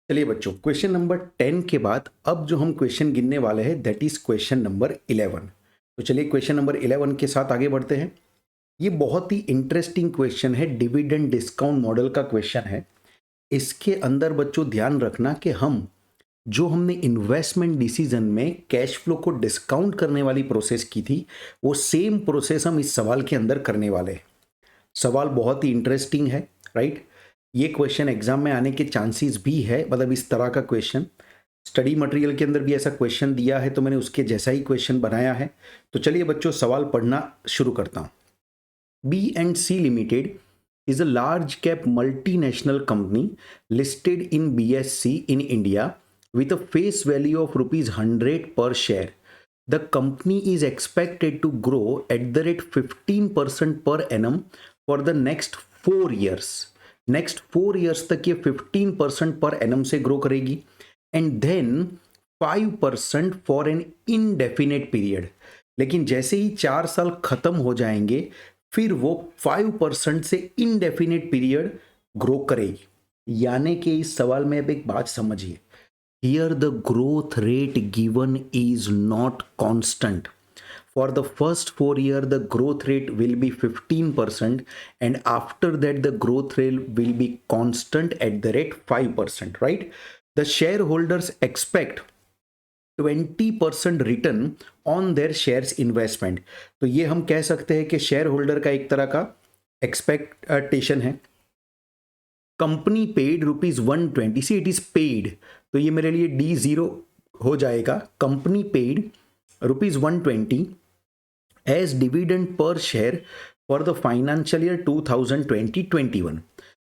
चलिए बच्चों, question number 10 के बाद अब जो हम क्वेश्चन गिनने वाले हैं दैट इज क्वेश्चन नंबर 11। तो चलिए क्वेश्चन नंबर 11 के साथ आगे बढ़ते हैं। ये बहुत ही इंटरेस्टिंग क्वेश्चन है, डिविडेंड डिस्काउंट मॉडल का क्वेश्चन है। इसके अंदर बच्चों ध्यान रखना कि हमने इन्वेस्टमेंट डिसीजन में कैश फ्लो को डिस्काउंट करने वाली प्रोसेस की थी, वो सेम प्रोसेस हम इस सवाल के अंदर करने वाले हैं। सवाल बहुत ही इंटरेस्टिंग है, राइट। ये क्वेश्चन एग्जाम में आने के चांसेस भी है, मतलब इस तरह का क्वेश्चन स्टडी मटेरियल के अंदर भी ऐसा क्वेश्चन दिया है, तो मैंने उसके जैसा ही क्वेश्चन बनाया है। तो चलिए बच्चों, सवाल पढ़ना शुरू करता हूँ। B&C limited is a large cap multinational company listed in BSC in India with a face value of rupees 100 per share. The company is expected to grow at the rate 15% per annum for the next 4 years. Next 4 years तक ये 15% per annum से grow करेगी and then 5% for an indefinite period. लेकिन जैसे ही 4 साल खत्म हो जाएंगे फिर वो 5% से इनडेफिनेट पीरियड ग्रो करेगी। यानी कि इस सवाल में अब एक बात समझिए, here the growth rate given is not constant. For the first 4 years, the growth rate will be 15%, and after that, the growth rate will be constant at the rate 5%, right? The shareholders expect 20% return on their shares investment. तो ये हम कह सकते हैं कि share holder का एक तरह का एक्सपेक्टेशन है। Company paid ₹120, see it is paid, तो ये मेरे लिए D0 हो जाएगा। Company paid ₹120 as dividend per share for the financial year 2020-21.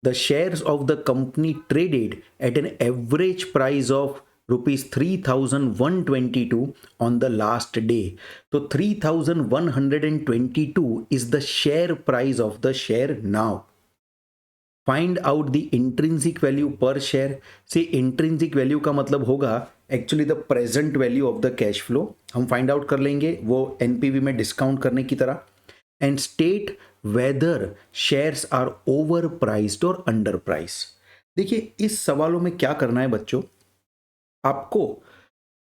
The shares of the company traded at an average price of rupees 3,122 on the last day. So 3,122 is the share price of the share now. Find out the intrinsic value per share. से intrinsic value का मतलब होगा actually the present value of the cash flow. हम find out कर लेंगे वो NPV में discount करने की तरह। And state whether shares are over priced और अंडर प्राइस। देखिए इस सवालों में क्या करना है बच्चों, आपको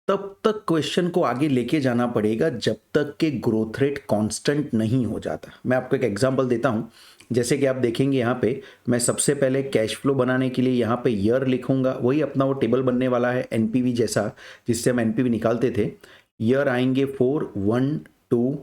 तब तक क्वेश्चन को आगे लेके जाना पड़ेगा जब तक कि ग्रोथ रेट कांस्टेंट नहीं हो जाता। मैं आपको एक एग्जांपल देता हूं। जैसे कि आप देखेंगे यहाँ पे मैं सबसे पहले कैश फ्लो बनाने के लिए यहाँ पे ईयर लिखूंगा, वही अपना वो टेबल बनने वाला है एनपीवी जैसा जिससे हम एनपीवी निकालते थे। ईयर आएंगे 4, 1, 2,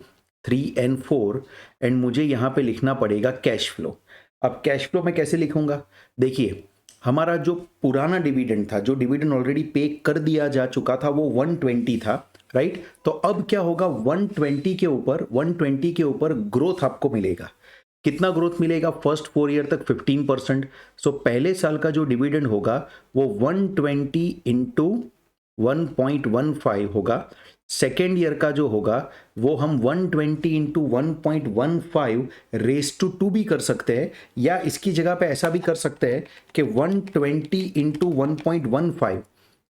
3 एंड 4 एंड मुझे यहाँ पे लिखना पड़ेगा कैश फ्लो। अब कैश फ्लो मैं कैसे लिखूंगा, देखिए हमारा जो पुराना डिविडेंड था, जो डिविडेंड ऑलरेडी पे कर दिया जा चुका था, वो 120 था, राइट। तो अब क्या होगा, 120 के ऊपर ग्रोथ आपको मिलेगा। कितना ग्रोथ मिलेगा, फर्स्ट 4 ईयर तक 15%। सो पहले साल का जो डिविडेंड होगा वो 120 इंटू 1.15 होगा। सेकेंड ईयर का जो होगा वो हम 120 इंटू 1.15 रेस टू 2 भी कर सकते हैं, या इसकी जगह पे ऐसा भी कर सकते हैं कि 120 इंटू 1.15,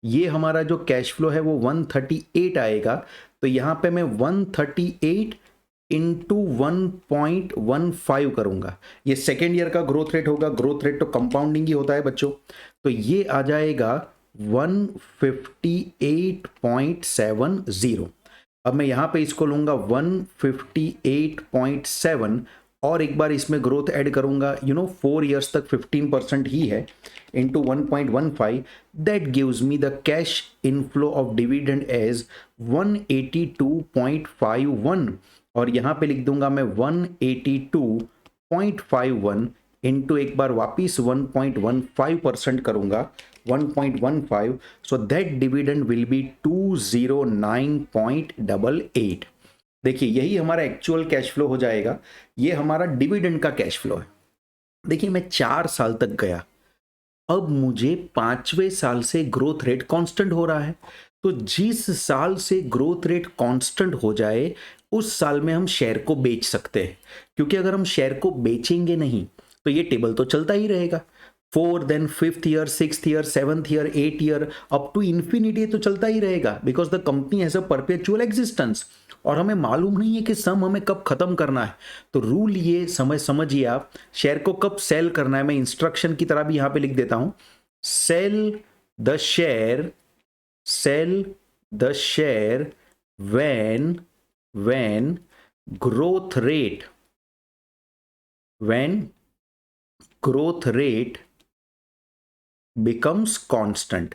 ये हमारा जो कैश फ्लो है वो 138 आएगा। तो यहाँ पे मैं 138 इंटू 1.15 करूंगा। ये सेकेंड ईयर का ग्रोथ रेट होगा। ग्रोथ रेट तो कंपाउंडिंग ही होता है बच्चों, तो ये आ जाएगा 158.70। अब मैं यहां पे इसको लूंगा 158.7 और एक बार इसमें ग्रोथ ऐड करूंगा, 4 इयर्स तक 15% ही है, into 1.15, that gives me the cash inflow of dividend as 182.51 और यहां पे लिख दूंगा मैं 182.51 इंटू एक बार वापिस 1.15% करूंगा 1.15, so that dividend will be 209.88। देखिए यही हमारा एक्चुअल कैश फ्लो हो जाएगा। ये हमारा डिविडेंड का कैश फ्लो है। देखिए मैं 4 साल तक गया, अब मुझे 5वें साल से ग्रोथ रेट कांस्टेंट हो रहा है। तो जिस साल से ग्रोथ रेट कांस्टेंट हो जाए उस साल में हम शेयर को बेच सकते हैं, क्योंकि अगर हम शेयर को बेचेंगे नहीं तो ये टेबल तो चलता ही रहेगा। 4 then 5th year, 6th year, 7th year, 8th year, up to infinity तो चलता ही रहेगा, because the company has a perpetual existence और हमें मालूम नहीं है कि सम हमें कब खत्म करना है। तो रूल ये समझिए आप, शेयर को कब सेल करना है। मैं इंस्ट्रक्शन की तरह भी यहां पे लिख देता हूं, sell the share, sell the share when growth rate, when growth rate becomes constant।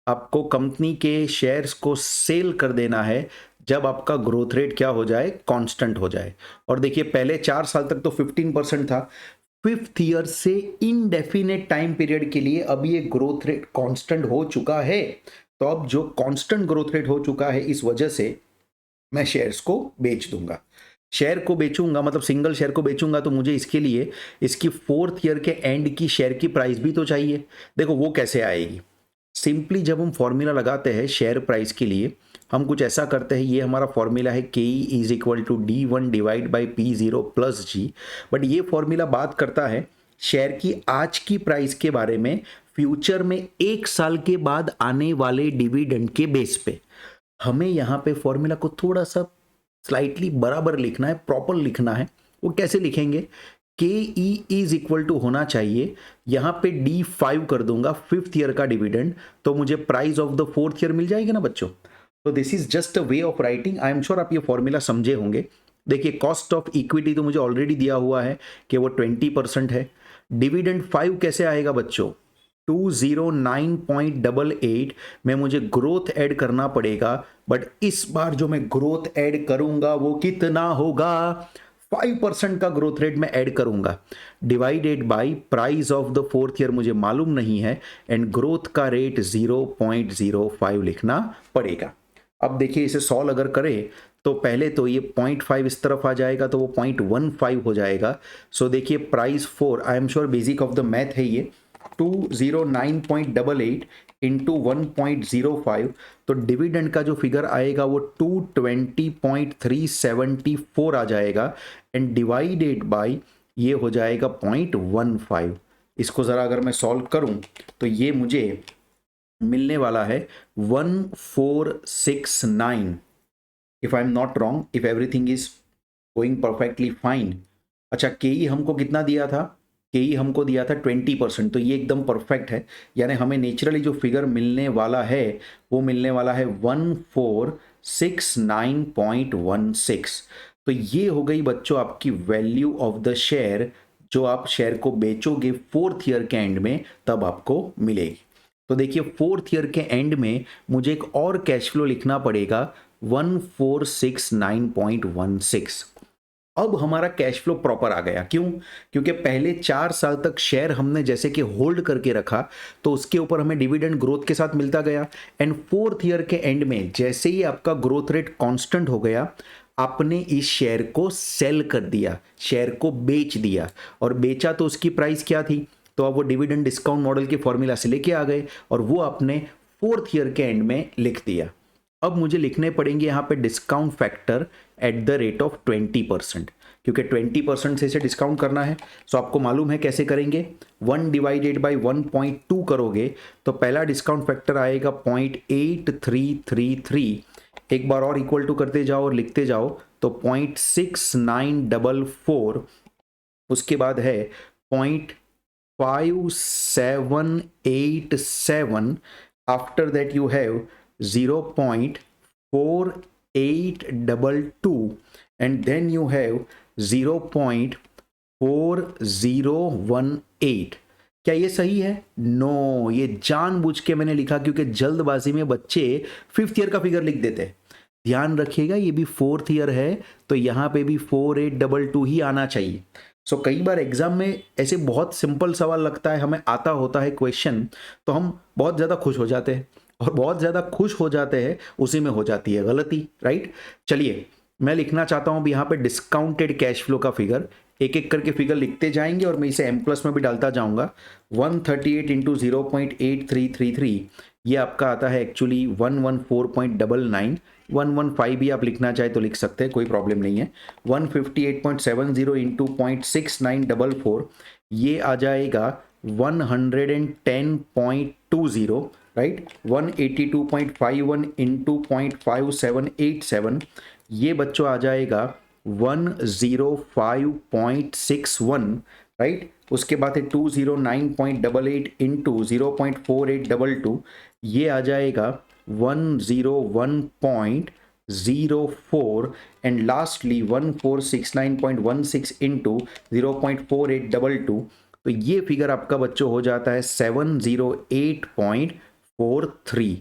आपको कंपनी के शेयर्स को सेल कर देना है जब आपका ग्रोथ रेट क्या हो जाए, कांस्टेंट हो जाए। और देखिए पहले 4 साल तक तो 15% था, 5th ईयर से इनडेफिनेट टाइम पीरियड के लिए अब ये ग्रोथ रेट कांस्टेंट हो चुका है। तो अब जो कांस्टेंट ग्रोथ रेट हो चुका है, इस वजह से मैं शेयर्स को बेच दूंगा। शेयर को बेचूंगा मतलब सिंगल शेयर को बेचूंगा, तो मुझे इसके लिए इसकी 4th ईयर के एंड की शेयर की प्राइस भी तो चाहिए। देखो वो कैसे आएगी, सिंपली जब हम फॉर्मूला लगाते हैं शेयर प्राइस के लिए, हम कुछ ऐसा करते हैं, ये हमारा फॉर्मूला है K is equal to D1 divide by P0 plus G. But ये फॉर्मूला बात करता है शेयर की आज की प्राइस के बारे में, फ्यूचर में 1 साल के बाद आने वाले डिविडेंड के बेस पे। हमें यहाँ पे फॉर्मूला को थोड़ा सा स्लाइटली बराबर लिखना है, प्रॉपर लिखना है। वो कैसे लिखेंगे, के ई इज इक्वल टू होना चाहिए, यहाँ पे D5 कर दूंगा 5th ईयर का डिविडेंड, तो मुझे price of the 4th year मिल जाएगी ना बच्चों। तो this is just a way of writing. I am sure आप ये फॉर्मूला समझे होंगे। देखिए कॉस्ट ऑफ इक्विटी तो मुझे ऑलरेडी दिया हुआ है कि वो 20% है। डिविडेंड 5 कैसे आएगा बच्चों, 209.88 में मुझे ग्रोथ ऐड करना पड़ेगा। बट इस बार जो मैं ग्रोथ ऐड करूंगा वो कितना होगा, 5% का ग्रोथ रेट में ऐड करूंगा, divided by price of the 4th year मुझे मालूम नहीं है, एंड ग्रोथ का रेट 0.05 लिखना पड़ेगा। अब देखिए इसे सॉल्व अगर करें तो पहले तो ये 0.5 इस तरफ आ जाएगा तो वो 0.15 हो जाएगा। सो देखिए price 4, I am sure basic of the math है ये, 209.88 इंटू 1.05, तो डिविडेंड का जो फिगर आएगा वो 220.374 आ जाएगा, एंड डिवाइडेड बाय ये हो जाएगा 0.15। इसको ज़रा अगर मैं सॉल्व करूं तो ये मुझे मिलने वाला है 1469, if I am not wrong, if everything is going perfectly fine. अच्छा के हमको कितना दिया था, के हमको दिया था 20%, तो ये एकदम परफेक्ट है। यानी हमें नेचुरली जो फिगर मिलने वाला है वो मिलने वाला है 1469.16। तो ये हो गई बच्चों आपकी वैल्यू ऑफ द शेयर, जो आप शेयर को बेचोगे 4th ईयर के एंड में तब आपको मिलेगी। तो देखिए 4th ईयर के एंड में मुझे एक और कैश फ्लो लिखना पड़ेगा 1469.16। अब हमारा कैश फ्लो प्रॉपर आ गया, क्यों, क्योंकि पहले 4 साल तक शेयर हमने जैसे कि होल्ड करके रखा, तो उसके ऊपर हमें डिविडेंड ग्रोथ के साथ मिलता गया, एंड 4th ईयर के एंड में जैसे ही आपका ग्रोथ रेट कांस्टेंट हो गया, आपने इस शेयर को सेल कर दिया, शेयर को बेच दिया, और बेचा तो उसकी प्राइस क्या थी, तो अब वो डिविडेंड डिस्काउंट मॉडल के फॉर्मूला से लेके आ गए और वो आपने 4th ईयर के एंड में लिख दिया। अब मुझे लिखने पड़ेंगे यहाँ पे discount factor at the rate of 20%, क्योंकि 20% से इसे डिस्काउंट करना है। सो आपको मालूम है कैसे करेंगे, 1 डिवाइडेड बाई 1.2 करोगे तो पहला डिस्काउंट फैक्टर आएगा 0.8333। एक बार और इक्वल टू करते जाओ और लिखते जाओ तो 0.6944, उसके बाद है 0.5787, after that you have 0.4822, and then you have 0.4018। क्या ये सही है? नो, ये जानबूझ के मैंने लिखा क्योंकि जल्दबाजी में बच्चे 5th ईयर का फिगर लिख देते हैं। ध्यान रखिएगा ये भी 4th ईयर है, तो यहाँ पे भी 4822 ही आना चाहिए। सो कई बार एग्जाम में ऐसे बहुत सिंपल सवाल लगता है, हमें आता होता है क्वेश्चन, तो हम बहुत ज़्यादा खुश हो जाते हैं, और बहुत ज़्यादा खुश हो जाते हैं उसी में हो जाती है गलती, राइट। चलिए मैं लिखना चाहता हूँ अब यहाँ पे डिस्काउंटेड कैश फ्लो का फिगर, एक एक करके फिगर लिखते जाएंगे और मैं इसे M+ में भी डालता जाऊँगा। 138 इंटू 0.8333, ये आपका आता है एक्चुअली 114.99, 115 भी आप लिखना चाहे तो लिख सकते हैं, कोई प्रॉब्लम नहीं है। 158.70 इंटू 0.6944, ये आ जाएगा 110.20, राइट। 182.51 इंटू 0.5787, ये बच्चों आ जाएगा 105.61, राइट। उसके बाद है 209.88 इंटू 0.4822, ये आ जाएगा 101.04 एंड लास्टली 1469.16 इंटू 0.4822, तो ये फिगर आपका बच्चों हो जाता है 708.43।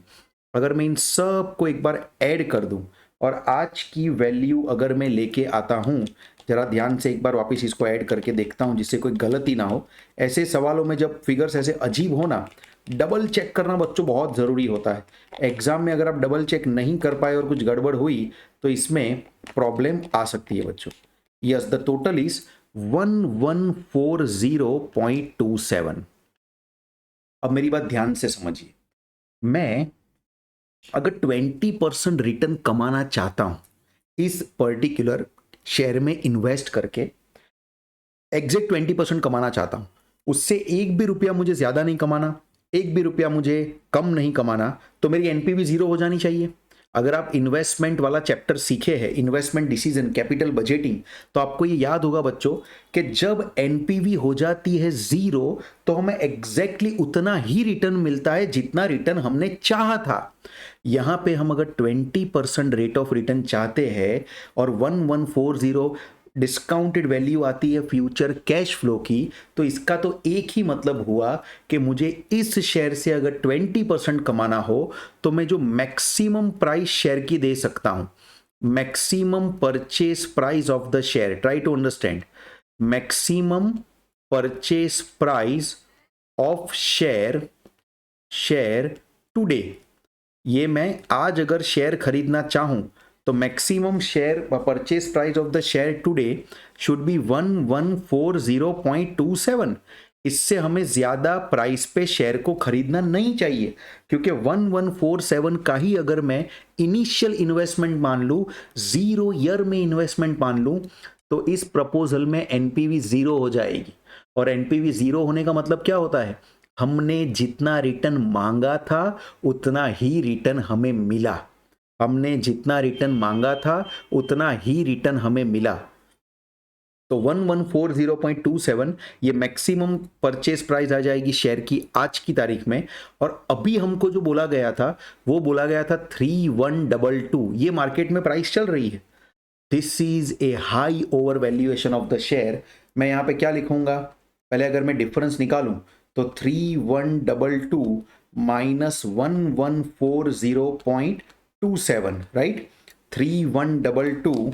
अगर मैं इन सब को एक बार ऐड कर दूं और आज की वैल्यू अगर मैं लेके आता हूं, जरा ध्यान से एक बार वापस इसको ऐड करके देखता हूं जिससे कोई गलती ना हो। ऐसे सवालों में जब फिगर्स ऐसे अजीब हो ना, डबल चेक करना बच्चों बहुत ज़रूरी होता है। एग्जाम में अगर आप डबल चेक नहीं कर पाए और कुछ गड़बड़ हुई तो इसमें प्रॉब्लम आ सकती है बच्चों। Yes, the total is 1140.27। अब मेरी बात ध्यान से समझिए, मैं अगर 20% रिटर्न कमाना चाहता हूं इस पर्टिकुलर शेयर में इन्वेस्ट करके, एग्जैक्ट 20% कमाना चाहता हूं, उससे एक भी रुपया मुझे ज्यादा नहीं कमाना, एक भी रुपया मुझे कम नहीं कमाना, तो मेरी एनपीवी जीरो हो जानी चाहिए। अगर आप इन्वेस्टमेंट वाला चैप्टर सीखे हैं, इन्वेस्टमेंट डिसीजन, कैपिटल बजटिंग, तो आपको ये याद होगा बच्चों कि जब एनपीवी हो जाती है जीरो तो हमें एग्जैक्टली उतना ही रिटर्न मिलता है जितना रिटर्न हमने चाहा था। यहां पे हम अगर 20% रेट ऑफ रिटर्न चाहते हैं और 1140 डिस्काउंटेड वैल्यू आती है फ्यूचर कैश फ्लो की, तो इसका तो एक ही मतलब हुआ कि मुझे इस शेयर से अगर 20% कमाना हो तो मैं जो मैक्सिमम प्राइस शेयर की दे सकता हूं, maximum purchase price of the share, try to understand, maximum purchase price of share today, ये मैं आज अगर शेयर खरीदना चाहूं तो maximum share purchase price of the share today should be 1140.27। इससे हमें ज्यादा प्राइस पे शेयर को खरीदना नहीं चाहिए, क्योंकि 1147 का ही अगर मैं इनिशियल इन्वेस्टमेंट मान लूं, 0 ईयर में इन्वेस्टमेंट मान लूं, तो इस प्रपोजल में एनपीवी जीरो हो जाएगी। और एनपीवी जीरो होने का मतलब क्या होता है, हमने जितना रिटर्न मांगा था उतना ही रिटर्न हमें मिला, हमने जितना रिटर्न मांगा था उतना ही रिटर्न हमें मिला। तो 1140.27 ये मैक्सिमम परचेस प्राइस आ जाएगी शेयर की आज की तारीख में। और अभी हमको जो बोला गया था वो बोला गया था 3122, ये मार्केट में प्राइस चल रही है। This is a high over valuation of the share. मैं यहां पे क्या लिखूंगा, पहले अगर मैं डिफरेंस निकालूं तो 3122 माइनस 1140.27, राइट, 3122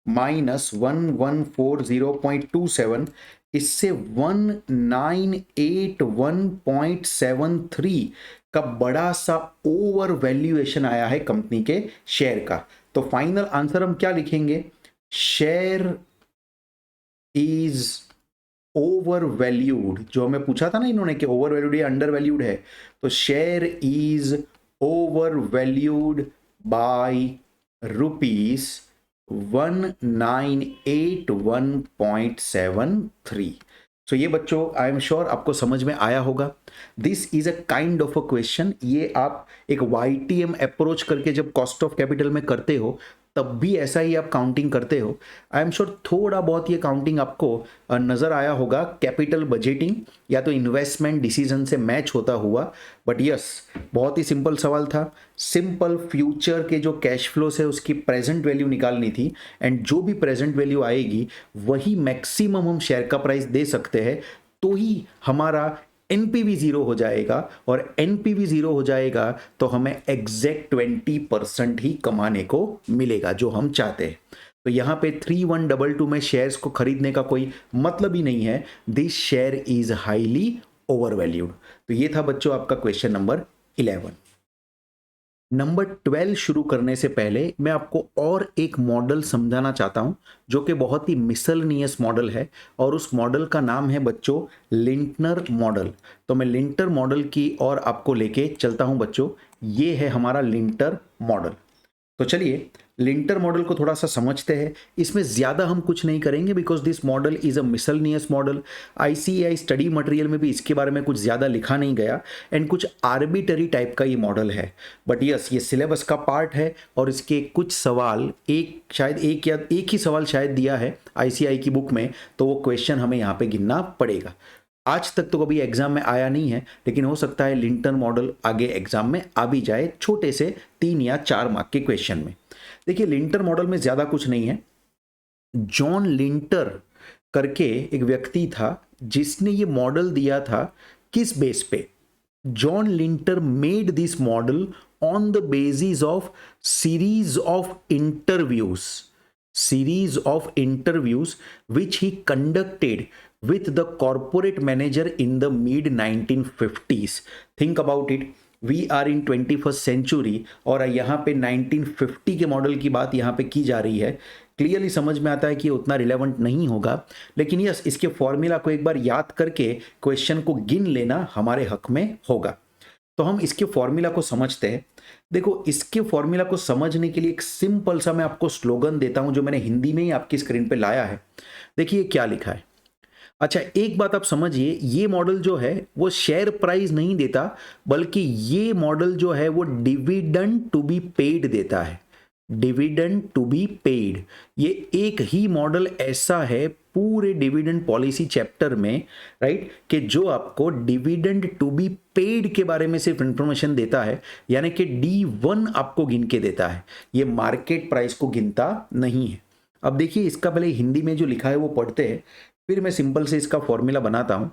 माइनस 1140.27, इससे 1981.73 का बड़ा सा ओवर वैल्यूएशन आया है कंपनी के शेयर का। तो फाइनल आंसर हम क्या लिखेंगे, शेयर इज ओवर वैल्यूड। जो हमें पूछा था ना इन्होंने कि ओवर वैल्यूड या अंडर वैल्यूड है, तो share is over valued by rupees 1981.73। सो ये बच्चों आई एम श्योर आपको समझ में आया होगा। This is a kind of a question, ये आप एक YTM अप्रोच करके जब कॉस्ट ऑफ कैपिटल में करते हो तब भी ऐसा ही आप काउंटिंग करते हो। आई एम श्योर थोड़ा बहुत ये काउंटिंग आपको नजर आया होगा कैपिटल बजटिंग या तो इन्वेस्टमेंट डिसीजन से मैच होता हुआ। बट यस, बहुत ही सिंपल सवाल था, सिंपल फ्यूचर के जो कैश फ्लो है उसकी प्रेजेंट वैल्यू निकालनी थी, एंड जो भी प्रेजेंट वैल्यू आएगी वही मैक्सिमम हम शेयर का प्राइस दे सकते हैं, तो ही हमारा एनपीवी जीरो हो जाएगा। और एनपीवी जीरो हो जाएगा तो हमें एग्जैक्ट 20% ही कमाने को मिलेगा जो हम चाहते हैं। तो यहां पे 3122 में शेयर्स को खरीदने का कोई मतलब ही नहीं है। This share is highly over valued. तो ये था बच्चों आपका क्वेश्चन नंबर 11। नंबर 12 शुरू करने से पहले मैं आपको और एक मॉडल समझाना चाहता हूं जो कि बहुत ही मिसलनियस मॉडल है, और उस मॉडल का नाम है बच्चों लिंटनर मॉडल। तो मैं लिंटर मॉडल की ओर आपको लेके चलता हूं बच्चों। ये है हमारा लिंटर मॉडल। तो चलिए लिंटर मॉडल को थोड़ा सा समझते हैं। इसमें ज़्यादा हम कुछ नहीं करेंगे because this model is a miscellaneous model. ICAI study material में भी इसके बारे में कुछ ज़्यादा लिखा नहीं गया एंड कुछ आर्बिटरी टाइप का ये मॉडल है। बट यस, ये सिलेबस का पार्ट है और इसके कुछ सवाल एक ही सवाल शायद दिया है आईसीएआई की बुक में, तो वो क्वेश्चन हमें यहाँ पे गिनना पड़ेगा। आज तक तो कभी एग्जाम में आया नहीं है, लेकिन हो सकता है लिंटर मॉडल आगे एग्जाम में आ भी जाए, छोटे से 3 या 4 मार्क के क्वेश्चन में। देखिए लिंटर मॉडल में ज्यादा कुछ नहीं है। जॉन लिंटर करके एक व्यक्ति था जिसने ये मॉडल दिया था। किस बेस पे? John lintel made this model on the basis of series of interviews which he conducted with the corporate manager in the mid 1950s. Think about it. We are in 21st century और यहाँ पे 1950 के model की बात यहाँ पे की जा रही है। क्लियरली समझ में आता है कि उतना रिलेवेंट नहीं होगा, लेकिन यस, इसके फॉर्मूला को एक बार याद करके क्वेश्चन को गिन लेना हमारे हक में होगा। तो हम इसके फॉर्मूला को समझते हैं। देखो, इसके फॉर्मूला को समझने के लिए एक सिंपल सा मैं आपको स्लोगन देता हूं जो मैंने हिंदी में ही आपकी स्क्रीन पे लाया है। देखिए क्या लिखा है। अच्छा, एक बात आप समझिए, ये मॉडल जो है वो शेयर प्राइस नहीं देता, बल्कि ये मॉडल जो है वो डिविडेंड टू बी पेड देता है। डिविडेंड टू बी पेड, ये एक ही मॉडल ऐसा है पूरे डिविडेंड पॉलिसी चैप्टर में, राइट, कि जो आपको डिविडेंड टू बी पेड के बारे में सिर्फ इंफॉर्मेशन देता है, यानी कि D1 आपको गिन के देता है, ये मार्केट प्राइस को गिनता नहीं है। अब देखिए, इसका पहले हिंदी में जो लिखा है वो पढ़ते हैं, फिर मैं सिंपल से इसका फॉर्मूला बनाता हूं।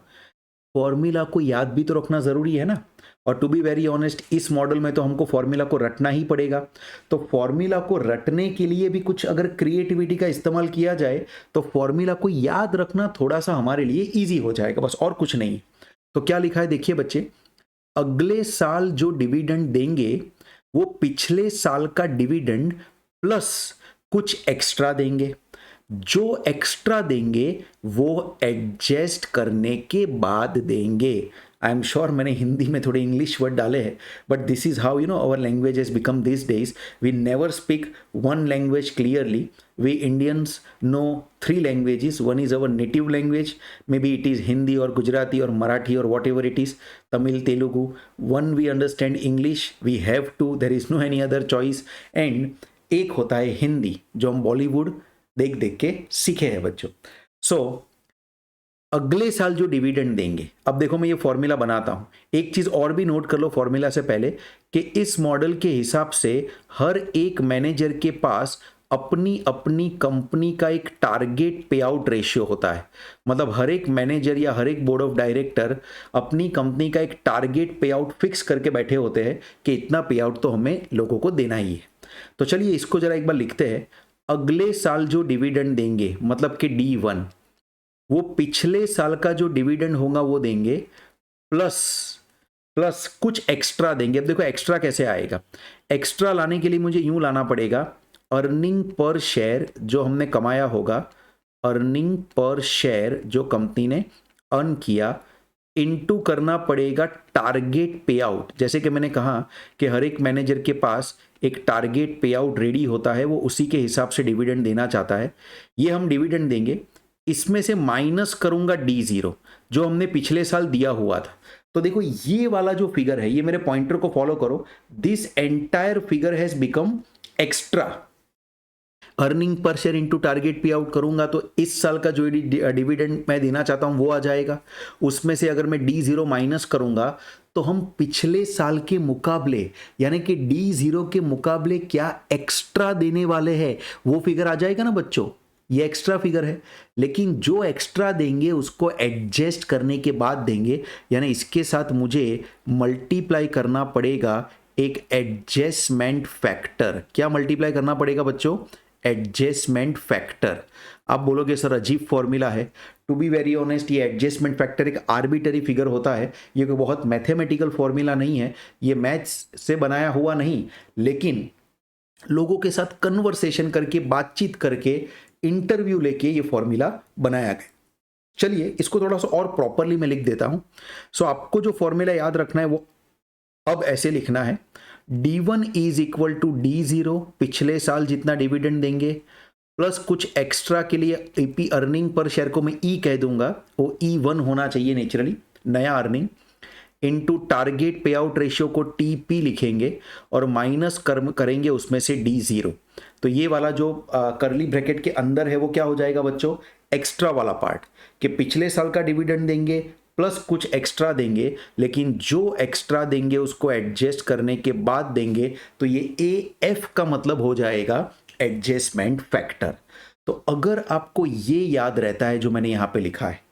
फॉर्मूला को याद भी तो रखना जरूरी है ना, और टू बी वेरी ऑनेस्ट इस मॉडल में तो हमको फॉर्मूला को रटना ही पड़ेगा। तो फॉर्मूला को रटने के लिए भी कुछ अगर क्रिएटिविटी का इस्तेमाल किया जाए तो फॉर्मूला को याद रखना थोड़ा सा हमारे लिए इजी हो जाएगा, बस और कुछ नहीं। तो क्या लिखा है देखिए बच्चे, अगले साल जो डिविडेंड देंगे वो पिछले साल का डिविडेंड प्लस कुछ एक्स्ट्रा देंगे। जो एक्स्ट्रा देंगे वो एडजस्ट करने के बाद देंगे। आई एम श्योर मैंने हिंदी में थोड़े इंग्लिश वर्ड डाले हैं, but this is how our language has become this days. We never speak one language clearly. We Indians know 3 languages. One is our native language, may be it is Hindi और गुजराती और मराठी और what ever it is, Tamil, Telugu. One we understand English, we have to, there is no any other choice. And एक होता है हिंदी जो हम बॉलीवुड देख देख के सीखे हैं बच्चों। सो अगले साल जो डिविडेंड देंगे, अब देखो मैं ये फॉर्मूला बनाता हूं। एक चीज और भी नोट कर लो फॉर्मूला से पहले कि इस मॉडल के हिसाब से हर एक मैनेजर के पास अपनी अपनी कंपनी का एक टारगेट पे आउट रेशियो होता है। मतलब हर एक मैनेजर या हर एक बोर्ड ऑफ डायरेक्टर अपनी कंपनी का एक टारगेट पे आउट फिक्स करके बैठे होते हैं कि इतना पे आउट तो हमें लोगों को देना ही है। तो चलिए इसको जरा एक बार लिखते हैं। अगले साल जो डिविडेंड देंगे मतलब कि D1, वो पिछले साल का जो डिविडेंड होगा वो देंगे, प्लस कुछ एक्स्ट्रा देंगे। अब देखो एक्स्ट्रा कैसे आएगा। एक्स्ट्रा लाने के लिए मुझे यूं लाना पड़ेगा, अर्निंग पर शेयर जो हमने कमाया होगा, अर्निंग पर शेयर जो कंपनी ने अर्न किया, इनटू करना पड़ेगा टारगेट पे आउट। जैसे कि मैंने कहा कि हर एक मैनेजर के पास एक टारगेट पे आउट रेडी होता है, वो उसी के हिसाब से डिविडेंड देना चाहता है। ये हम डिविडेंड देंगे, इसमें से माइनस करूंगा D0 जो हमने पिछले साल दिया हुआ था। तो देखो ये वाला जो फिगर है, ये मेरे पॉइंटर को फॉलो करो, this entire figure has become extra. Earning per share into target pay out करूंगा तो इस साल का जो डिविडेंड मैं देना चाहता हूं वो आ जाएगा। उसमें से अगर मैं D0 माइनस करूंगा तो हम पिछले साल के मुकाबले, यानी कि D0 के मुकाबले क्या एक्स्ट्रा देने वाले हैं वो फिगर आ जाएगा ना बच्चों। ये एक्स्ट्रा फिगर है, लेकिन जो एक्स्ट्रा देंगे उसको एडजस्ट करने के बाद देंगे, यानी इसके साथ मुझे मल्टीप्लाई करना पड़ेगा एक एडजस्टमेंट फैक्टर। क्या मल्टीप्लाई करना पड़ेगा बच्चों? Adjustment factor. आप बोलोगे सर अजीब फॉर्मूला है। टू बी वेरी ऑनेस्ट, ये एडजस्टमेंट फैक्टर एक आर्बिटरी फिगर होता है, ये कोई बहुत मैथमेटिकल फॉर्मूला नहीं है, ये मैथ्स से बनाया हुआ नहीं, लेकिन लोगों के साथ कन्वर्सेशन करके, बातचीत करके, इंटरव्यू लेके ये फॉर्मूला बनाया गया। चलिए इसको थोड़ा सा और प्रॉपरली मैं लिख देता हूं। सो आपको जो फॉर्मूला याद रखना है वो अब ऐसे लिखना है D1 is equal to D0, पिछले साल जितना डिविडेंड देंगे, प्लस कुछ एक्स्ट्रा के लिए ईपी अर्निंग पर शेयर को मैं ई कह दूंगा, वो E1 होना चाहिए नेचुरली, नया earning, into target pay out ratio को टीपी लिखेंगे और माइनस करेंगे उसमें से D0। तो ये वाला जो करली ब्रैकेट के अंदर है वो क्या हो जाएगा बच्चों, एक्स्ट्रा वाला पार्ट, कि पिछले साल का डिविडेंड देंगे प्लस कुछ एक्स्ट्रा देंगे, लेकिन जो एक्स्ट्रा देंगे उसको एडजस्ट करने के बाद देंगे, तो ये AF का मतलब हो जाएगा एडजस्टमेंट फैक्टर। तो अगर आपको ये याद रहता है जो मैंने यहाँ पे लिखा है,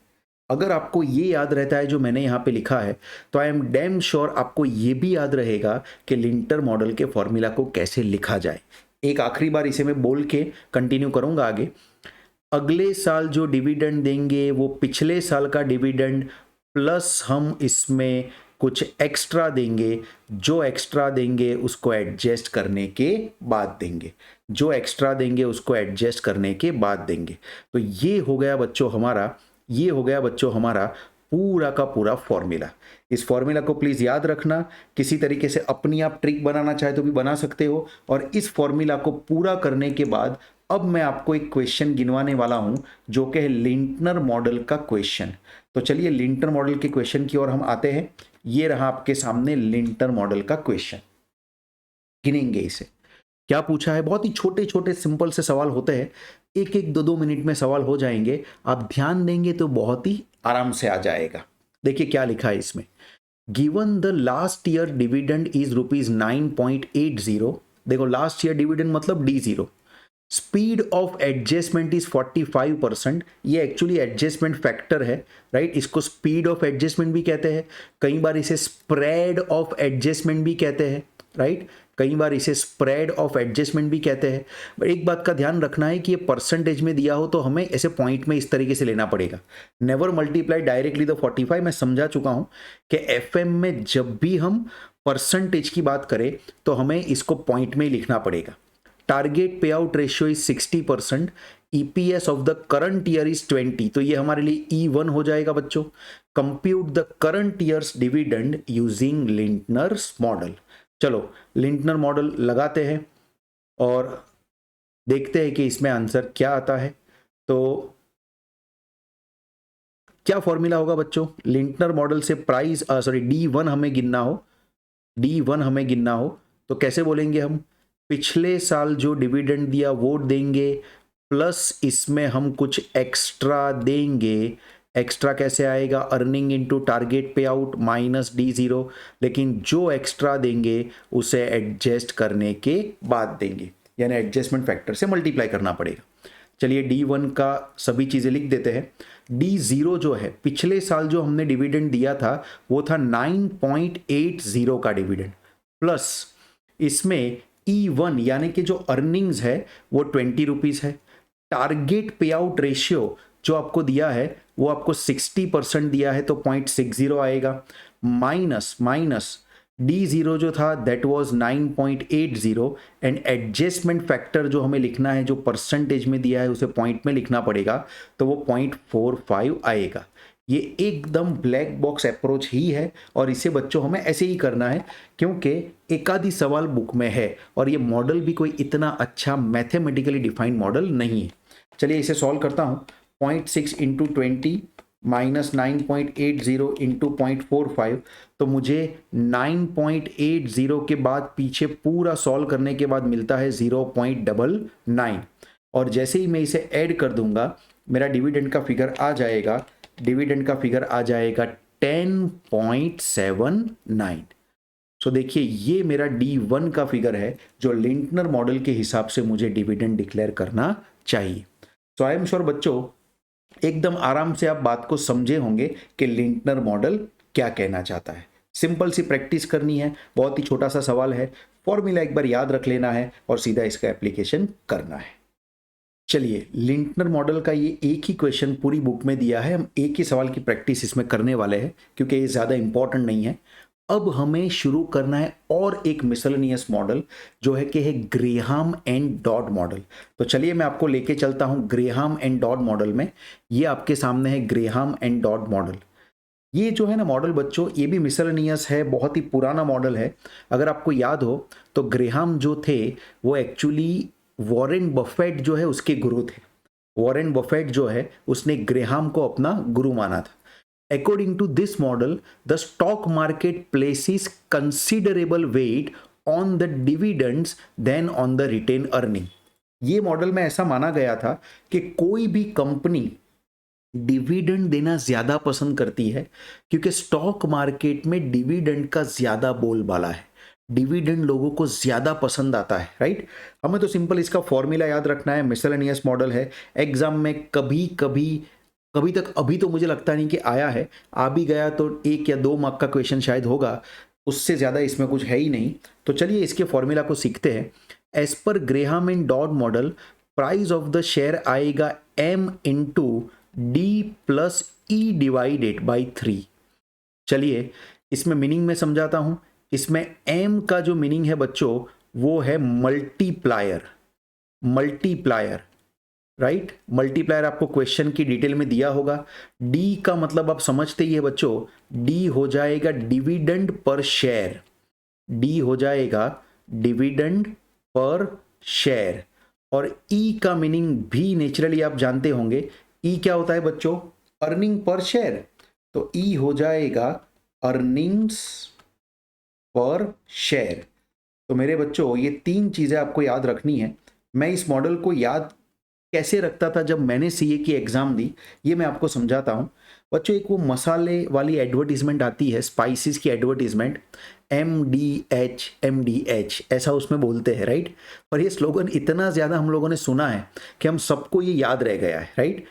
अगर आपको ये याद रहता है जो मैंने यहाँ पे लिखा है, तो आई एम डैम श्योर आपको ये भी याद रहेगा कि लिंटर मॉडल के फॉर्मूला को कैसे लिखा जाए। एक आखिरी बार इसे मैं बोल के कंटिन्यू करूंगा आगे। अगले साल जो डिविडेंड देंगे वो पिछले साल का डिविडेंड प्लस हम इसमें कुछ एक्स्ट्रा देंगे, जो एक्स्ट्रा देंगे उसको एडजस्ट करने के बाद देंगे, जो एक्स्ट्रा देंगे उसको एडजस्ट करने के बाद देंगे। तो ये हो गया बच्चों हमारा, ये हो गया बच्चों हमारा पूरा का पूरा फॉर्मूला। इस फॉर्मूला को प्लीज याद रखना, किसी तरीके से अपनी आप ट्रिक बनाना चाहे तो भी बना सकते हो। और इस फॉर्मूला को पूरा करने के बाद अब मैं आपको एक क्वेश्चन गिनवाने वाला हूं जो कि है लिंटनर मॉडल का क्वेश्चन। तो चलिए लिंटनर मॉडल के क्वेश्चन की ओर हम आते हैं। ये रहा आपके सामने लिंटनर मॉडल का क्वेश्चन, गिनेंगे इसे। क्या पूछा है, बहुत ही छोटे छोटे सिंपल से सवाल होते हैं, एक एक दो दो मिनट में सवाल हो जाएंगे, आप ध्यान देंगे तो बहुत ही आराम से आ जाएगा। देखिए क्या लिखा है इसमें, given the last year dividend is ₹9.80। देखो लास्ट ईयर डिविडेंड मतलब D0, speed of adjustment is 45%। ये एक्चुअली एडजस्टमेंट फैक्टर है, राइट। इसको स्पीड ऑफ एडजस्टमेंट भी कहते हैं, कई बार इसे स्प्रेड ऑफ एडजस्टमेंट भी कहते हैं, राइट। कई बार इसे स्प्रेड ऑफ एडजस्टमेंट भी कहते हैं। बट एक बात का ध्यान रखना है कि ये परसेंटेज में दिया हो तो हमें ऐसे पॉइंट में इस तरीके से लेना पड़ेगा, नेवर मल्टीप्लाई डायरेक्टली द 45। मैं समझा चुका हूं कि एफएम में जब भी हम परसेंटेज की बात करें तो हमें इसको पॉइंट में ही लिखना पड़ेगा। Target pay out ratio is 60%, EPS of the current year is 20, तो ये हमारे लिए E1 हो जाएगा बच्चों। Compute the current year's dividend using Lintner's model. चलो लिंटनर मॉडल लगाते हैं और देखते हैं कि इसमें आंसर क्या आता है। तो क्या फॉर्मूला होगा बच्चों, लिंटनर मॉडल से प्राइस D1 हमें गिनना हो, D1 हमें गिनना हो तो कैसे बोलेंगे हम, पिछले साल जो डिविडेंड दिया वो देंगे प्लस इसमें हम कुछ एक्स्ट्रा देंगे। एक्स्ट्रा कैसे आएगा, earning into target pay out minus D0, लेकिन जो एक्स्ट्रा देंगे उसे एडजस्ट करने के बाद देंगे, यानी एडजस्टमेंट फैक्टर से मल्टीप्लाई करना पड़ेगा। चलिए D1 का सभी चीज़ें लिख देते हैं। D0 जो है, पिछले साल जो हमने डिविडेंड दिया था वो था 9.80 का डिविडेंड, प्लस इसमें E1 यानी कि जो अर्निंग्स है वो 20 रुपीज़ है। टारगेट पे आउट रेशियो जो आपको दिया है वो आपको 60% दिया है तो 0.60 आएगा, माइनस D0 जो था that was 9.80 and adjustment factor जो हमें लिखना है, जो परसेंटेज में दिया है उसे पॉइंट में लिखना पड़ेगा, तो वो 0.45 आएगा। ये एकदम ब्लैक बॉक्स अप्रोच ही है और इसे बच्चों हमें ऐसे ही करना है क्योंकि एक आधी सवाल बुक में है और ये मॉडल भी कोई इतना अच्छा मैथमेटिकली डिफाइंड मॉडल नहीं है। चलिए इसे सॉल्व करता हूँ। 0.6 इंटू 20 माइनस 9.80 इंटू 0.45, तो मुझे 9.80 के बाद पीछे पूरा सॉल्व करने के बाद मिलता है 0.99 और जैसे ही मैं इसे ऐड कर दूंगा मेरा डिविडेंड का फिगर आ जाएगा, डिविडेंड का फिगर आ जाएगा 10.79। सो देखिए ये मेरा D1 का फिगर है जो लिंटनर मॉडल के हिसाब से मुझे डिविडेंड डिक्लेयर करना चाहिए। सो आई एम श्योर बच्चों एकदम आराम से आप बात को समझे होंगे कि लिंटनर मॉडल क्या कहना चाहता है। सिंपल सी प्रैक्टिस करनी है, बहुत ही छोटा सा सवाल है, फॉर्मूला एक बार याद रख लेना है और सीधा इसका एप्लीकेशन करना है। चलिए लिंटनर मॉडल का ये एक ही क्वेश्चन पूरी बुक में दिया है, हम एक ही सवाल की प्रैक्टिस इसमें करने वाले हैं क्योंकि ये ज़्यादा इंपॉर्टेंट नहीं है। अब हमें शुरू करना है और एक मिसलेनियस मॉडल जो है कि है ग्रेहाम एंड डॉड मॉडल। तो चलिए मैं आपको लेके चलता हूं ग्रेहाम एंड डॉड मॉडल में। ये आपके सामने है ग्रेहाम एंड डॉड मॉडल। ये जो है ना मॉडल बच्चों, ये भी मिसलेनियस है, बहुत ही पुराना मॉडल है। अगर आपको याद हो तो ग्रेहाम जो थे वो एक्चुअली वॉरेन बफेट जो है उसके गुरु थे। वॉरेन बफेट जो है उसने ग्रेहाम को अपना गुरु माना था। According to this model, the stock market places considerable weight on the dividends than on the retained earning. ये मॉडल में ऐसा माना गया था कि कोई भी कंपनी डिविडेंड देना ज्यादा पसंद करती है क्योंकि स्टॉक मार्केट में डिविडेंड का ज्यादा बोलबाला है, डिविडेंड लोगों को ज्यादा पसंद आता है, राइट। हमें तो सिंपल इसका फॉर्मूला याद रखना है, मिसलेनियस मॉडल है। एग्जाम में कभी कभी कभी तक अभी तो मुझे लगता नहीं कि आया है, आ भी गया तो 1 या 2 मार्क का क्वेश्चन शायद होगा, उससे ज़्यादा इसमें कुछ है ही नहीं। तो चलिए इसके फॉर्मूला को सीखते हैं। एज पर Graham and Dodd model, price of the share आएगा m into D plus E divided by 3। चलिए इसमें मीनिंग में समझाता हूं। इसमें m का जो मीनिंग है बच्चों वो है मल्टीप्लायर, मल्टीप्लायर, राइट। मल्टीप्लायर आपको क्वेश्चन की डिटेल में दिया होगा। डी का मतलब आप समझते ही है बच्चों, डी हो जाएगा डिविडेंड पर शेयर, डी हो जाएगा डिविडेंड पर शेयर। और ई का मीनिंग भी नेचुरली आप जानते होंगे, ई क्या होता है बच्चों, अर्निंग पर शेयर, तो ई हो जाएगा अर्निंग्स पर शेयर। तो मेरे बच्चों ये 3 चीजें आपको याद रखनी है। मैं इस मॉडल को याद कैसे रखता था जब मैंने सीए की एग्जाम दी, ये मैं आपको समझाता हूं बच्चों। एक वो मसाले वाली एडवर्टीजमेंट आती है, स्पाइसेस की एडवर्टीजमेंट, MDH ऐसा उसमें बोलते हैं, राइट। पर ये स्लोगन इतना ज़्यादा हम लोगों ने सुना है कि हम सबको ये याद रह गया है, राइट।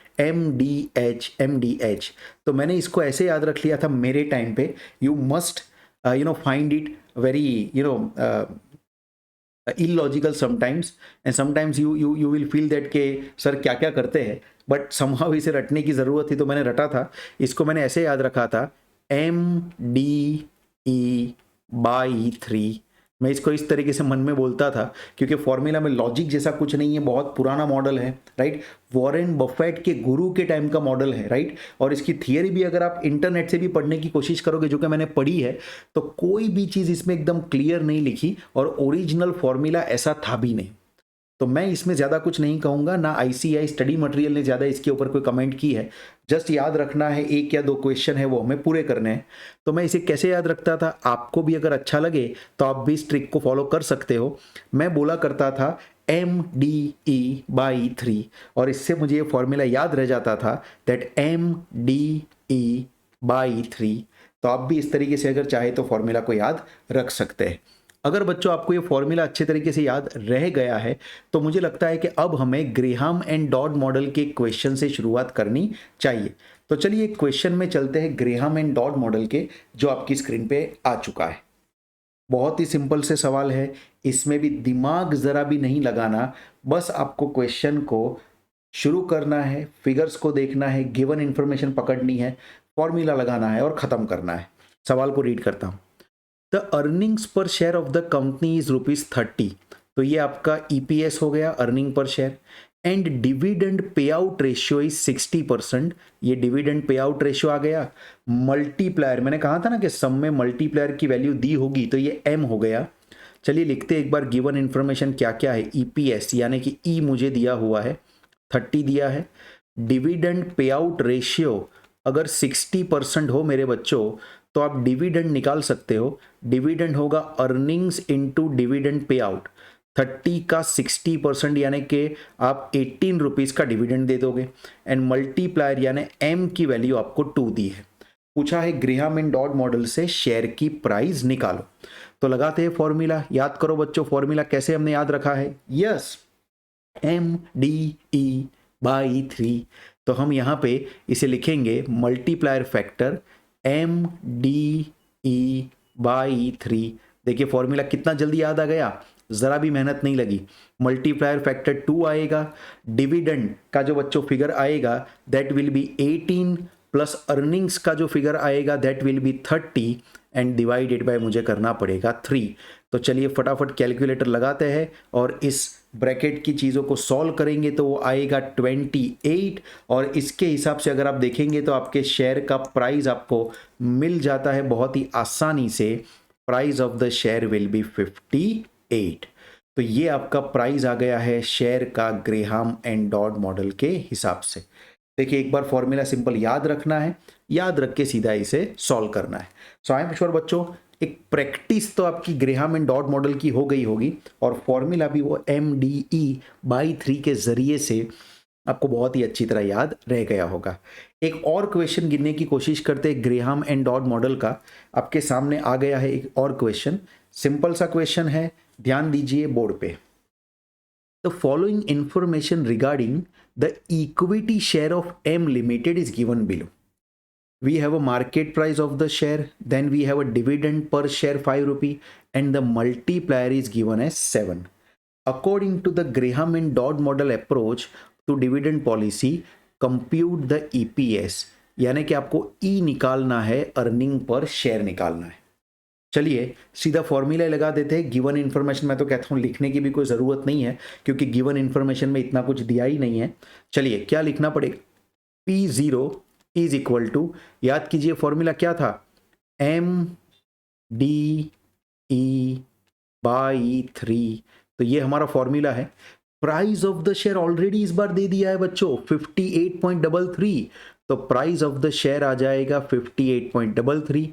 MDH। तो मैंने इसको ऐसे याद रख लिया था मेरे टाइम पे। You must find it very illogical sometimes, and sometimes you will feel that के सर क्या क्या करते हैं, बट somehow इसे रटने की ज़रूरत थी तो मैंने रटा था। इसको मैंने ऐसे याद रखा था MDE/3। मैं इसको इस तरीके से मन में बोलता था क्योंकि फॉर्मूला में लॉजिक जैसा कुछ नहीं है, बहुत पुराना मॉडल है, राइट। वॉरेन बफेट के गुरु के टाइम का मॉडल है, राइट। और इसकी थियरी भी अगर आप इंटरनेट से भी पढ़ने की कोशिश करोगे, जो कि मैंने पढ़ी है, तो कोई भी चीज़ इसमें एकदम क्लियर नहीं लिखी और ओरिजिनल फॉर्मूला ऐसा था भी नहीं। तो मैं इसमें ज़्यादा कुछ नहीं कहूँगा, ना ICI स्टडी मटेरियल ने ज़्यादा इसके ऊपर कोई कमेंट की है। जस्ट याद रखना है, 1 या 2 क्वेश्चन है वो हमें पूरे करने हैं। तो मैं इसे कैसे याद रखता था, आपको भी अगर अच्छा लगे तो आप भी इस ट्रिक को फॉलो कर सकते हो। मैं बोला करता था MDE/3 और इससे मुझे ये फॉर्मूला याद रह जाता था, दैट MDE/3। तो आप भी इस तरीके से अगर चाहे तो फॉर्मूला को याद रख सकते हैं। अगर बच्चों आपको ये फॉर्मूला अच्छे तरीके से याद रह गया है तो मुझे लगता है कि अब हमें ग्रेहाम एंड डॉड मॉडल के क्वेश्चन से शुरुआत करनी चाहिए। तो चलिए क्वेश्चन में चलते हैं ग्रेहाम एंड डॉड मॉडल के, जो आपकी स्क्रीन पे आ चुका है। बहुत ही सिंपल से सवाल है, इसमें भी दिमाग जरा भी नहीं लगाना, बस आपको क्वेश्चन को शुरू करना है, फिगर्स को देखना है, गिवन इंफॉर्मेशन पकड़नी है, फॉर्मूला लगाना है और खत्म करना है। सवाल को रीड करता हूं। द अर्निंग्स पर share of the company is ₹30। तो ये आपका EPS हो गया, earning per share. And dividend pay out ratio is 60%, ये डिविडेंड पे आउट रेशियो आ गया। मल्टीप्लायर, मैंने कहा था ना कि सम में मल्टीप्लायर की वैल्यू दी होगी, तो ये M हो गया। चलिए लिखते एक बार गिवन इन्फॉर्मेशन क्या क्या है। EPS यानी कि E मुझे दिया हुआ है 30 दिया है। डिविडेंड पे आउट रेशियो अगर 60% हो मेरे बच्चों तो आप डिविडेंड निकाल सकते हो। डिविडेंड होगा earnings into dividend pay out. 30 का 60% यानी कि आप 18 रुपीज़ का डिविडेंड दे दोगे। एंड मल्टीप्लायर यानी M की वैल्यू आपको 2 दी है। पूछा है ग्रेहाम एंड डॉड मॉडल से शेयर की प्राइस निकालो। तो लगाते हैं फॉर्मूला। याद करो बच्चों, फॉर्मूला कैसे हमने याद रखा है। Yes, MDE/3। तो हम यहाँ पे इसे लिखेंगे मल्टीप्लायर फैक्टर MDE/3। देखिए फॉर्मूला कितना जल्दी याद आ गया, जरा भी मेहनत नहीं लगी। मल्टीप्लायर फैक्टर 2 आएगा, डिविडेंड का जो बच्चों फिगर आएगा that will B 18 plus earnings का जो फिगर आएगा that will B 30 and divided by मुझे करना पड़ेगा 3। तो चलिए फटाफट कैलकुलेटर लगाते हैं और इस ब्रैकेट की चीज़ों को सॉल्व करेंगे तो वो आएगा 28 और इसके हिसाब से अगर आप देखेंगे तो आपके शेयर का प्राइस आपको मिल जाता है बहुत ही आसानी से। Price of the share will be 58। तो ये आपका प्राइस आ गया है शेयर का ग्रेहाम एंड डॉड मॉडल के हिसाब से। देखिए एक बार फॉर्मूला सिंपल याद रखना है, याद रख के सीधा इसे सॉल्व करना है। सो आई एम श्योर बच्चों एक प्रैक्टिस तो आपकी ग्रेहाम एंड डॉड मॉडल की हो गई होगी और फॉर्मूला भी वो MDE/3 के जरिए से आपको बहुत ही अच्छी तरह याद रह गया होगा। एक और क्वेश्चन गिनने की कोशिश करते हैं ग्रेहाम एंड डॉड मॉडल का। आपके सामने आ गया है एक और क्वेश्चन, सिंपल सा क्वेश्चन है, ध्यान दीजिए बोर्ड पे। The following information regarding the equity share of M Limited is given below. We have a market price of the share, then we have a dividend per share 5 rupee and the multiplier is given as 7. According to the Graham and Dodd model approach to dividend policy, compute the EPS, यानी कि आपको E निकालना है, earning per share निकालना है। चलिए सीधा formula लगा देते हैं। गिवन इन्फॉर्मेशन मैं तो कहता हूँ लिखने की भी कोई ज़रूरत नहीं है क्योंकि गिवन इन्फॉर्मेशन में इतना कुछ दिया ही नहीं है। चलिए क्या लिखना पड़ेगा, P0 इज इक्वल टू, याद कीजिए फॉर्मूला क्या था, MDE/3। तो ये हमारा फॉर्मूला है। Price of the share already इस बार दे दिया है बच्चों 58.33, तो प्राइस ऑफ द शेयर आ जाएगा 58.33।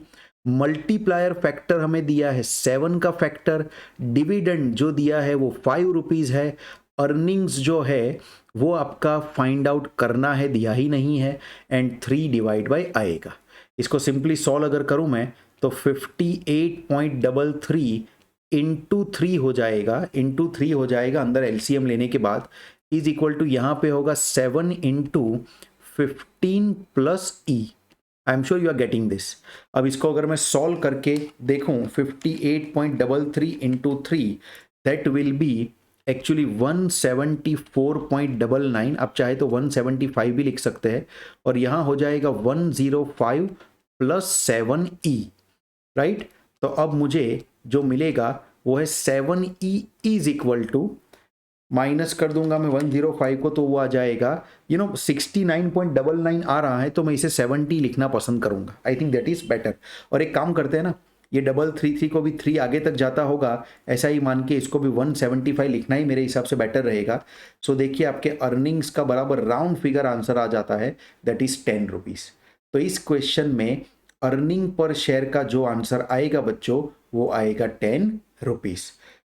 मल्टीप्लायर फैक्टर हमें दिया है 7 का फैक्टर, डिविडेंड जो दिया है वो 5 रुपीज़ है, अर्निंग्स जो है वो आपका फाइंड आउट करना है, दिया ही नहीं है, एंड 3 डिवाइड बाय आएगा। इसको सिंपली सॉल्व अगर करूं मैं तो 58.33 इंटू 3 हो जाएगा, इंटू 3 हो जाएगा अंदर एलसीएम लेने के बाद, इज इक्वल टू यहाँ पे होगा 7 into 15 plus E. I am sure you are getting this. अब इसको अगर मैं सॉल्व करके देखूं 58.33 into 3 that will be actually 174.99। आप चाहे तो 175 भी लिख सकते हैं और यहाँ हो जाएगा 105 प्लस 7E, राइट। तो अब मुझे जो मिलेगा वो है 7E is equal to, minus कर दूंगा मैं 105 को तो वो आ जाएगा 69.99 आ रहा है, तो मैं इसे 70 लिखना पसंद करूंगा। I think that is better. और एक काम करते हैं ना, ये 333 को भी 3 आगे तक जाता होगा ऐसा ही मान के इसको भी 175 लिखना ही मेरे हिसाब से बेटर रहेगा। सो देखिए आपके अर्निंग्स का बराबर राउंड फिगर आंसर आ जाता है, दैट इज 10 रुपीज़। तो इस क्वेश्चन में अर्निंग पर शेयर का जो आंसर आएगा बच्चों वो आएगा 10 रुपीज़।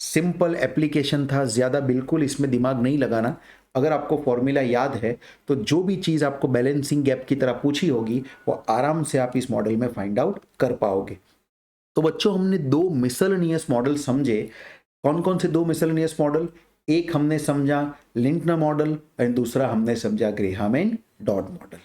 सिंपल एप्लीकेशन था, ज़्यादा बिल्कुल इसमें दिमाग नहीं लगाना। अगर आपको फॉर्मूला याद है तो जो भी चीज़ आपको बैलेंसिंग गैप की तरह पूछी होगी वो आराम से आप इस मॉडल में फाइंड आउट कर पाओगे। तो बच्चों हमने 2 मिसलेनियस मॉडल समझे। कौन कौन से 2 मिसलेनियस मॉडल, एक हमने समझा लिंटनर मॉडल एंड दूसरा हमने समझा ग्रेहाम एंड डॉड मॉडल।